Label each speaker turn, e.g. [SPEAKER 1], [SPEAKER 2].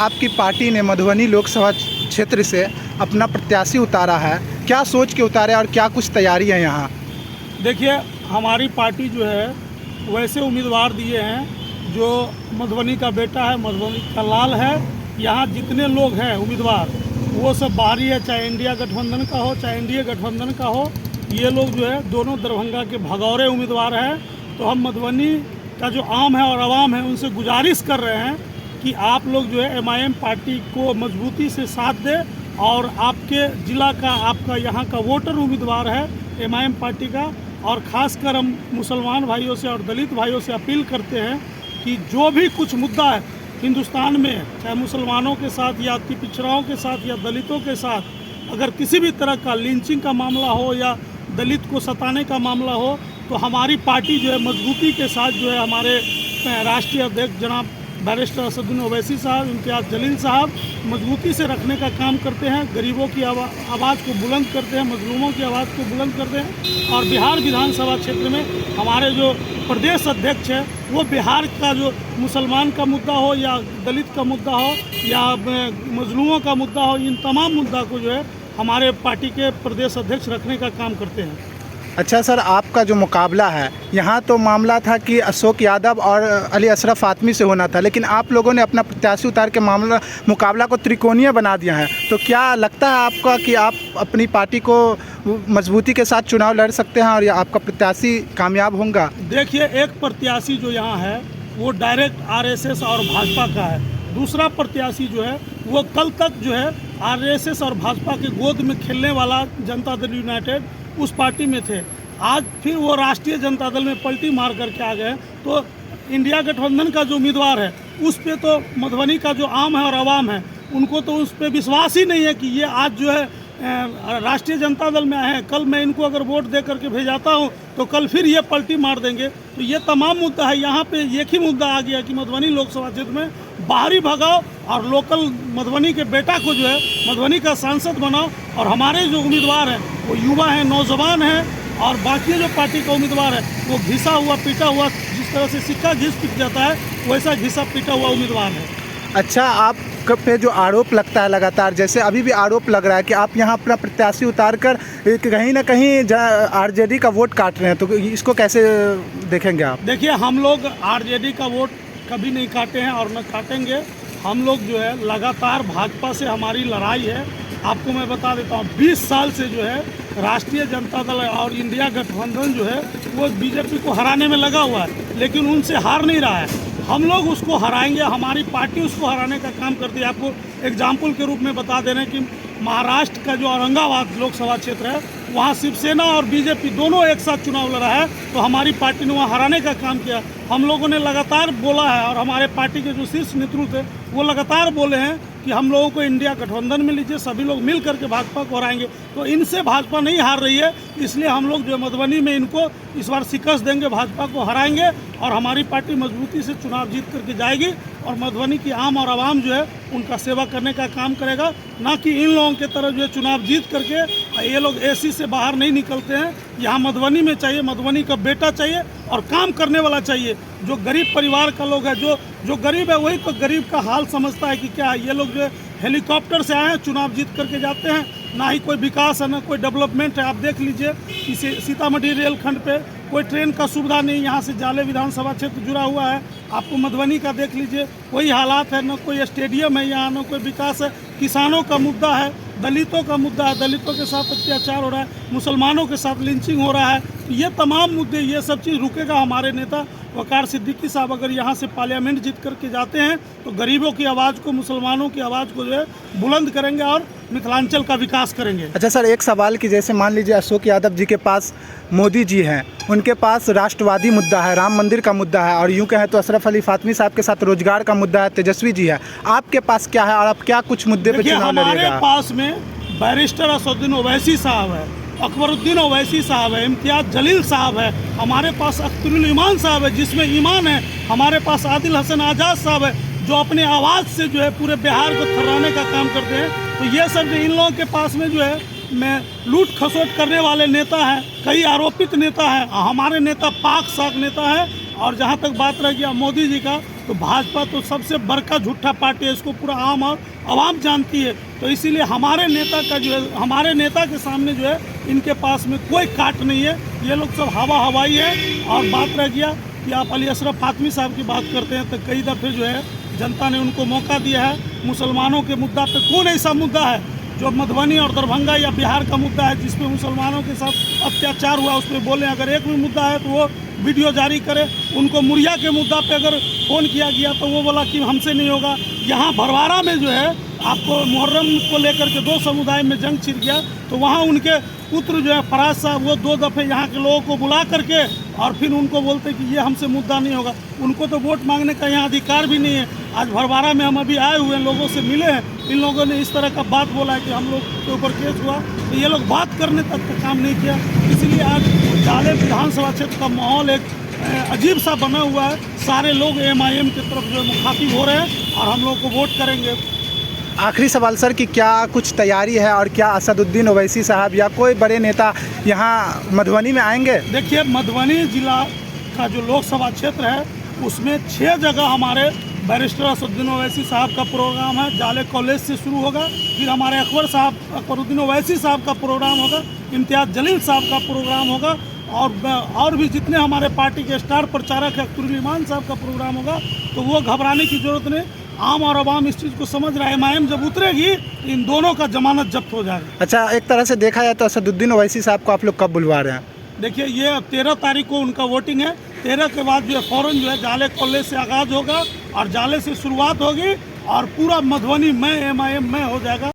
[SPEAKER 1] आपकी पार्टी ने मधुबनी लोकसभा क्षेत्र से अपना प्रत्याशी उतारा है, क्या सोच के उतारे और क्या कुछ तैयारी है यहाँ?
[SPEAKER 2] देखिए, हमारी पार्टी जो है वैसे उम्मीदवार दिए हैं जो मधुबनी का बेटा है, मधुबनी का लाल है। यहाँ जितने लोग हैं उम्मीदवार वो सब बाहरी है, चाहे इंडिया गठबंधन का हो चाहे एनडीए गठबंधन का हो। ये लोग जो है दोनों दरभंगा के भगौरे उम्मीदवार हैं। तो हम मधुबनी का जो आम है और आवाम है उनसे गुजारिश कर रहे हैं कि आप लोग जो है एमआईएम पार्टी को मजबूती से साथ दें और आपके ज़िला का आपका यहाँ का वोटर उम्मीदवार है एमआईएम पार्टी का। और ख़ासकर हम मुसलमान भाइयों से और दलित भाइयों से अपील करते हैं कि जो भी कुछ मुद्दा है हिंदुस्तान में, चाहे मुसलमानों के साथ या अति पिछड़ाओं के साथ या दलितों के साथ, अगर किसी भी तरह का लिंचिंग का मामला हो या दलित को सताने का मामला हो तो हमारी पार्टी जो है मजबूती के साथ जो है हमारे राष्ट्रीय अध्यक्ष जनाब बैरिस्टर असदुद्दीन ओवैसी साहब, इम्तियाज़ जलील साहब मजबूती से रखने का काम करते हैं। गरीबों की आवाज़ को बुलंद करते हैं, मजलूमों की आवाज़ को बुलंद करते हैं। और बिहार विधानसभा क्षेत्र में हमारे जो प्रदेश अध्यक्ष है वो बिहार का जो मुसलमान का मुद्दा हो या दलित का मुद्दा हो या मजलूमों का मुद्दा हो, इन तमाम मुद्दा को जो है हमारे पार्टी के प्रदेश अध्यक्ष रखने का काम करते हैं।
[SPEAKER 1] अच्छा सर, आपका जो मुकाबला है यहाँ तो मामला था कि अशोक यादव और अली अशरफ फातमी से होना था, लेकिन आप लोगों ने अपना प्रत्याशी उतार के मुकाबला को त्रिकोणीय बना दिया है। तो क्या लगता है आपका कि आप अपनी पार्टी को मजबूती के साथ चुनाव लड़ सकते हैं और आपका प्रत्याशी कामयाब होगा?
[SPEAKER 2] देखिए, एक प्रत्याशी जो यहाँ है वो डायरेक्ट आरएसएस और भाजपा का है। दूसरा प्रत्याशी जो है वो कल तक जो है आरएसएस और भाजपा के गोद में खेलने वाला जनता दल यूनाइटेड उस पार्टी में थे। आज फिर वो राष्ट्रीय जनता दल में पलटी मार करके आ गए। तो इंडिया गठबंधन का जो उम्मीदवार है उस पे तो मधुबनी का जो आम है और आवाम है उनको तो उस पर विश्वास ही नहीं है कि ये आज जो है राष्ट्रीय जनता दल में आए हैं। कल मैं इनको अगर वोट दे करके भेजाता हूँ तो कल फिर ये पलटी मार देंगे। तो ये तमाम मुद्दा है। यहाँ पे एक ही मुद्दा आ गया कि मधुबनी लोकसभा क्षेत्र में बाहरी भगाओ और लोकल मधुबनी के बेटा को जो है मधुबनी का सांसद बनाओ। और हमारे जो उम्मीदवार हैं वो युवा हैं, नौजवान हैं। और बाकी जो पार्टी का उम्मीदवार है वो घिसा हुआ पीटा हुआ, जिस तरह से सिक्का घिस पीट जाता है वैसा घिसा पीटा हुआ उम्मीदवार है।
[SPEAKER 1] अच्छा, आप पे जो आरोप लगता है लगातार, जैसे अभी भी आरोप लग रहा है कि आप यहाँ अपना प्रत्याशी उतार कर कहीं ना कहीं आरजेडी का वोट काट रहे हैं, तो इसको कैसे देखेंगे आप?
[SPEAKER 2] देखिए, हम लोग आरजेडी का वोट कभी नहीं काटे हैं और न काटेंगे। हम लोग जो है लगातार भाजपा से हमारी लड़ाई है। आपको मैं बता देता हूँ 20 साल से जो है राष्ट्रीय जनता दल और इंडिया गठबंधन जो है वो बीजेपी को हराने में लगा हुआ है, लेकिन उनसे हार नहीं रहा है। हम लोग उसको हराएंगे, हमारी पार्टी उसको हराने का काम करती है। आपको एग्जाम्पल के रूप में बता दे रहे हैं कि महाराष्ट्र का जो औरंगाबाद लोकसभा क्षेत्र है वहाँ शिवसेना और बीजेपी दोनों एक साथ चुनाव लड़ा है, तो हमारी पार्टी ने वहाँ हराने का काम किया। हम लोगों ने लगातार बोला है और हमारे पार्टी के जो शीर्ष नेतृत्व है वो लगातार बोले हैं कि हम लोगों को इंडिया गठबंधन में लीजिए, सभी लोग मिल करके भाजपा को हराएंगे। तो इनसे भाजपा नहीं हार रही है, इसलिए हम लोग जो मधुबनी में इनको इस बार शिकस्त देंगे, भाजपा को हराएंगे और हमारी पार्टी मजबूती से चुनाव जीत करके जाएगी। और मधुबनी की आम और आवाम जो है उनका सेवा करने का काम करेगा, ना कि इन लोगों के तरह जो है चुनाव जीत करके ये लोग एसी से बाहर नहीं निकलते हैं। यहाँ मधुबनी में चाहिए, मधुबनी का बेटा चाहिए और काम करने वाला चाहिए। जो गरीब परिवार का लोग है, जो गरीब है वही तो गरीब का हाल समझता है कि क्या ये लोग जो हेलीकॉप्टर से आए हैं, चुनाव जीत करके जाते हैं, ना ही कोई विकास है ना कोई डेवलपमेंट है। आप देख लीजिए कि सीतामढ़ी रेलखंड पे कोई ट्रेन का सुविधा नहीं, यहाँ से जाले विधानसभा क्षेत्र जुड़ा हुआ है। आपको मधुबनी का देख लीजिए वही हालात है, ना कोई स्टेडियम है यहाँ, ना कोई विकास है। किसानों का मुद्दा है, दलितों का मुद्दा है, दलितों के साथ अत्याचार हो रहा है, मुसलमानों के साथ लिंचिंग हो रहा है। तो ये तमाम मुद्दे, ये सब चीज़ रुकेगा। हमारे नेता वकार सिद्दीकी साहब अगर यहाँ से पार्लियामेंट जीत करके जाते हैं तो गरीबों की आवाज़ को, मुसलमानों की आवाज़ को जो है बुलंद करेंगे और मिथिलांचल का विकास करेंगे।
[SPEAKER 1] अच्छा सर, एक सवाल कि जैसे मान लीजिए अशोक यादव जी के पास मोदी जी हैं, उनके पास राष्ट्रवादी मुद्दा है, राम मंदिर का मुद्दा है, और यूँ कहें तो अशरफ अली फातमी साहब के साथ रोजगार का मुद्दा है, तेजस्वी जी है। आपके पास क्या है और आप क्या कुछ मुद्दे पे चुनाव लड़ेगा?
[SPEAKER 2] हमारे पास में बैरिस्टर असदुद्दीन ओवैसी साहब है, अकबरुद्दीन ओवैसी साहब है, इम्तियाज़ जलील साहब है, हमारे पास अख्तरुल ईमान साहब है जिसमें ईमान है, हमारे पास आदिल हसन आज़ाद साहब है जो अपने आवाज़ से जो है पूरे बिहार को थर्राने का काम करते हैं। तो ये सब इन लोगों के पास में जो है में लूट खसोट करने वाले नेता हैं, कई आरोपित नेता हैं। हमारे नेता पाक साक नेता है। और जहाँ तक बात रह गया मोदी जी का, तो भाजपा तो सबसे बड़का झूठा पार्टी है, इसको पूरा आम और आवाम जानती है। तो इसीलिए हमारे नेता का जो है, हमारे नेता के सामने जो है इनके पास में कोई काट नहीं है। ये लोग सब हवा हवाई है। और बात रह गया कि आप अली अशरफ फातमी साहब की बात करते हैं, तो कई दफ़े जो है जनता ने उनको मौका दिया है। मुसलमानों के मुद्दा पे कौन ऐसा मुद्दा है जो मधुबनी और दरभंगा या बिहार का मुद्दा है जिसमें मुसलमानों के साथ अत्याचार हुआ, उसमें बोले। अगर एक भी मुद्दा है तो वो वीडियो जारी करे। उनको मुरिया के मुद्दा पे अगर फ़ोन किया गया तो वो बोला कि हमसे नहीं होगा। यहाँ भरवारा में जो है आपको मुहर्रम को लेकर के 2 समुदाय में जंग छिड़ गया, तो वहाँ उनके पुत्र जो है फराज साहब, वो 2 दफ़े यहाँ के लोगों को बुला करके और फिर उनको बोलते कि ये हमसे मुद्दा नहीं होगा। उनको तो वोट मांगने का यहाँ अधिकार भी नहीं है। आज भरवारा में हम अभी आए हुए हैं, लोगों से मिले हैं, इन लोगों ने इस तरह का बात बोला है कि हम लोग के ऊपर केस हुआ, तो ये लोग बात करने तक का काम नहीं किया। इसलिए आज जाले विधानसभा क्षेत्र का माहौल एक अजीब सा बना हुआ है। सारे लोग MIM की तरफ जो मुखातिब हो रहे हैं और हम लोग को वोट करेंगे।
[SPEAKER 1] आखिरी सवाल सर कि क्या कुछ तैयारी है और क्या असदुद्दीन ओवैसी साहब या कोई बड़े नेता यहाँ मधुबनी में आएंगे?
[SPEAKER 2] देखिए, मधुबनी जिला का जो लोकसभा क्षेत्र है उसमें 6 जगह हमारे बैरिस्टर असदुद्दीन ओवैसी साहब का प्रोग्राम है। जाले कॉलेज से शुरू होगा, फिर हमारे अकबरुद्दीन ओवैसी साहब का प्रोग्राम होगा, इम्तियाज़ जलील साहब का प्रोग्राम होगा, और भी जितने हमारे पार्टी के स्टार प्रचारक है अख्तरुल इमान साहब का प्रोग्राम होगा। तो वो घबराने की ज़रूरत नहीं, आम और अवाम इस चीज़ को समझ रहा है। MIM जब उतरेगी इन दोनों का जमानत जब्त हो जाएगा।
[SPEAKER 1] अच्छा, एक तरह से देखा जाए तो असदुद्दीन ओवैसी साहब को आप लोग कब बुलवा रहे हैं?
[SPEAKER 2] देखिए, ये 13 तारीख को उनका वोटिंग है। 13 के बाद जो है फ़ौरन जो है जाले कॉलेज से आगाज़ होगा और जाले से शुरुआत होगी और पूरा मधुबनी में MIM में हो जाएगा।